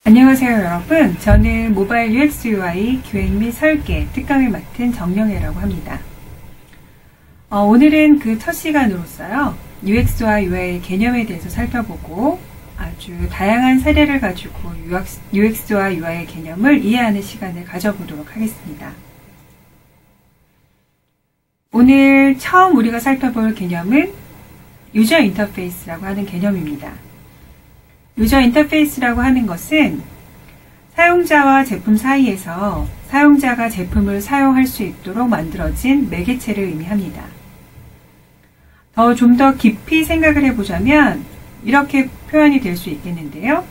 안녕하세요 여러분. 저는 모바일 UX UI 기획 및 설계 특강을 맡은 정영애라고 합니다. 오늘은 그 첫 시간으로서요 UX와 UI의 개념에 대해서 살펴보고 아주 다양한 사례를 가지고 UX와 UI의 개념을 이해하는 시간을 가져보도록 하겠습니다. 오늘 처음 우리가 살펴볼 개념은 유저 인터페이스라고 하는 개념입니다. 유저 인터페이스라고 하는 것은 사용자와 제품 사이에서 사용자가 제품을 사용할 수 있도록 만들어진 매개체를 의미합니다. 좀 더 깊이 생각을 해보자면 이렇게 표현이 될 수 있겠는데요.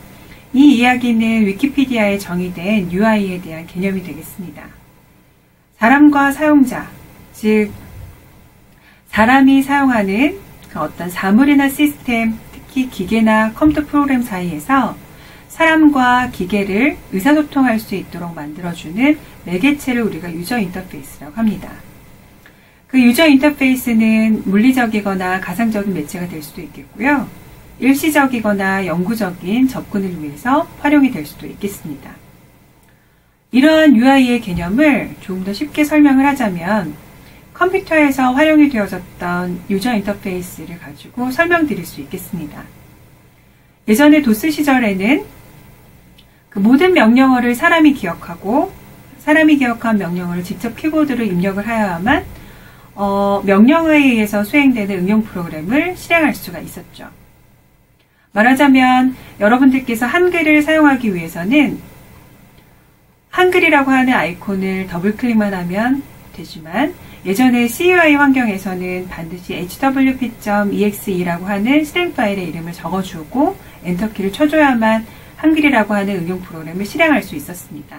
이 이야기는 위키피디아에 정의된 UI에 대한 개념이 되겠습니다. 사람과 사용자, 즉 사람이 사용하는 어떤 사물이나 시스템, 특히 기계나 컴퓨터 프로그램 사이에서 사람과 기계를 의사소통할 수 있도록 만들어주는 매개체를 우리가 유저 인터페이스라고 합니다. 그 유저 인터페이스는 물리적이거나 가상적인 매체가 될 수도 있겠고요. 일시적이거나 영구적인 접근을 위해서 활용이 될 수도 있겠습니다. 이러한 UI의 개념을 조금 더 쉽게 설명을 하자면 컴퓨터에서 활용이 되어졌던 유저 인터페이스를 가지고 설명드릴 수 있겠습니다. 예전에 도스 시절에는 그 모든 명령어를 사람이 기억하고 사람이 기억한 명령어를 직접 키보드로 입력을 하여야만 명령어에 의해서 수행되는 응용 프로그램을 실행할 수가 있었죠. 말하자면 여러분들께서 한글을 사용하기 위해서는 한글이라고 하는 아이콘을 더블 클릭만 하면 되지만 예전에 CUI 환경에서는 반드시 hwp.exe라고 하는 실행 파일의 이름을 적어주고 엔터키를 쳐줘야만 한글이라고 하는 응용 프로그램을 실행할 수 있었습니다.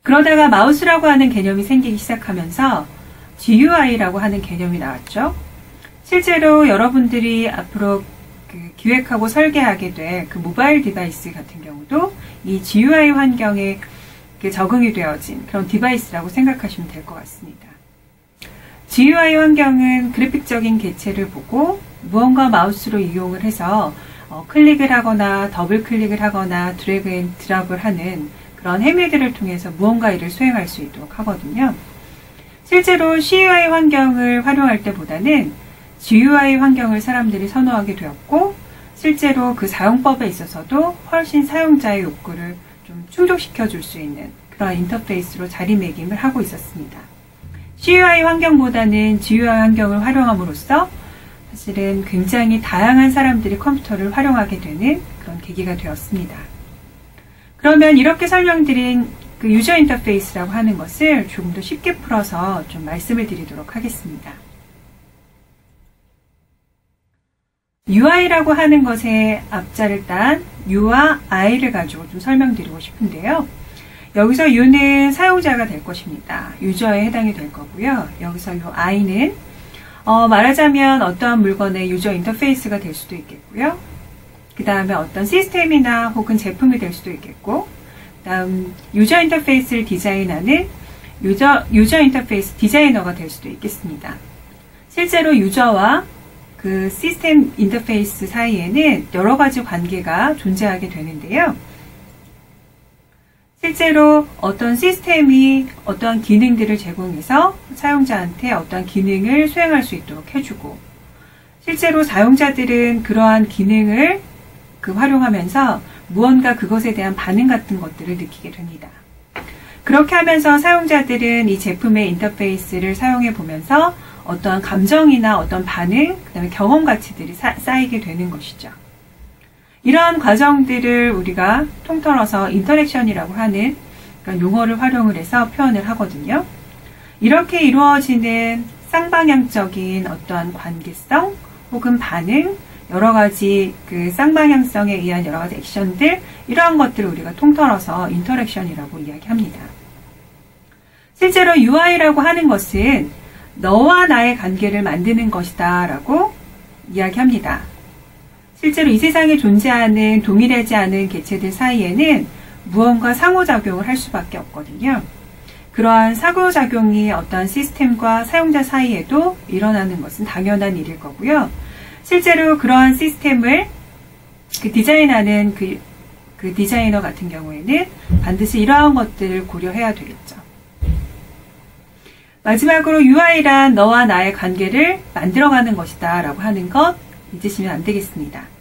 그러다가 마우스라고 하는 개념이 생기기 시작하면서 GUI라고 하는 개념이 나왔죠. 실제로 여러분들이 앞으로 기획하고 설계하게 될 그 모바일 디바이스 같은 경우도 이 GUI 환경에 적응이 되어진 그런 디바이스라고 생각하시면 될 것 같습니다. GUI 환경은 그래픽적인 개체를 보고 무언가 마우스로 이용을 해서 클릭을 하거나 더블 클릭을 하거나 드래그 앤 드랍을 하는 그런 행위들을 통해서 무언가 일을 수행할 수 있도록 하거든요. 실제로 CUI 환경을 활용할 때보다는 GUI 환경을 사람들이 선호하게 되었고 실제로 그 사용법에 있어서도 훨씬 사용자의 욕구를 좀 충족시켜 줄 수 있는 그런 인터페이스로 자리매김을 하고 있었습니다. CUI 환경보다는 GUI 환경을 활용함으로써 사실은 굉장히 다양한 사람들이 컴퓨터를 활용하게 되는 그런 계기가 되었습니다. 그러면 이렇게 설명드린 그 유저 인터페이스라고 하는 것을 조금 더 쉽게 풀어서 좀 말씀을 드리도록 하겠습니다. UI라고 하는 것의 앞자를 딴 U와 I를 가지고 좀 설명드리고 싶은데요. 여기서 U는 사용자가 될 것입니다. 유저에 해당이 될 거고요. 여기서 이 I는 말하자면 어떠한 물건의 유저 인터페이스가 될 수도 있겠고요. 그 다음에 어떤 시스템이나 혹은 제품이 될 수도 있겠고 그 다음 유저 인터페이스를 디자인하는 유저 인터페이스 디자이너가 될 수도 있겠습니다. 실제로 유저와 그 시스템 인터페이스 사이에는 여러 가지 관계가 존재하게 되는데요. 실제로 어떤 시스템이 어떠한 기능들을 제공해서 사용자한테 어떠한 기능을 수행할 수 있도록 해주고 실제로 사용자들은 그러한 기능을 활용하면서 무언가 그것에 대한 반응 같은 것들을 느끼게 됩니다. 그렇게 하면서 사용자들은 이 제품의 인터페이스를 사용해 보면서 어떠한 감정이나 어떤 반응, 그 다음에 경험 가치들이 쌓이게 되는 것이죠. 이러한 과정들을 우리가 통틀어서 인터랙션이라고 하는 그런 용어를 활용을 해서 표현을 하거든요. 이렇게 이루어지는 쌍방향적인 어떠한 관계성 혹은 반응, 여러 가지 그 쌍방향성에 의한 여러 가지 액션들, 이러한 것들을 우리가 통틀어서 인터랙션이라고 이야기합니다. 실제로 UI라고 하는 것은 너와 나의 관계를 만드는 것이다 라고 이야기합니다. 실제로 이 세상에 존재하는 동일하지 않은 개체들 사이에는 무언가 상호작용을 할 수밖에 없거든요. 그러한 상호작용이 어떠한 시스템과 사용자 사이에도 일어나는 것은 당연한 일일 거고요. 실제로 그러한 시스템을 디자인하는 그 그리고 디자이너 같은 경우에는 반드시 이러한 것들을 고려해야 되겠죠. 마지막으로 UI란 너와 나의 관계를 만들어가는 것이다 라고 하는 것 잊으시면 안 되겠습니다.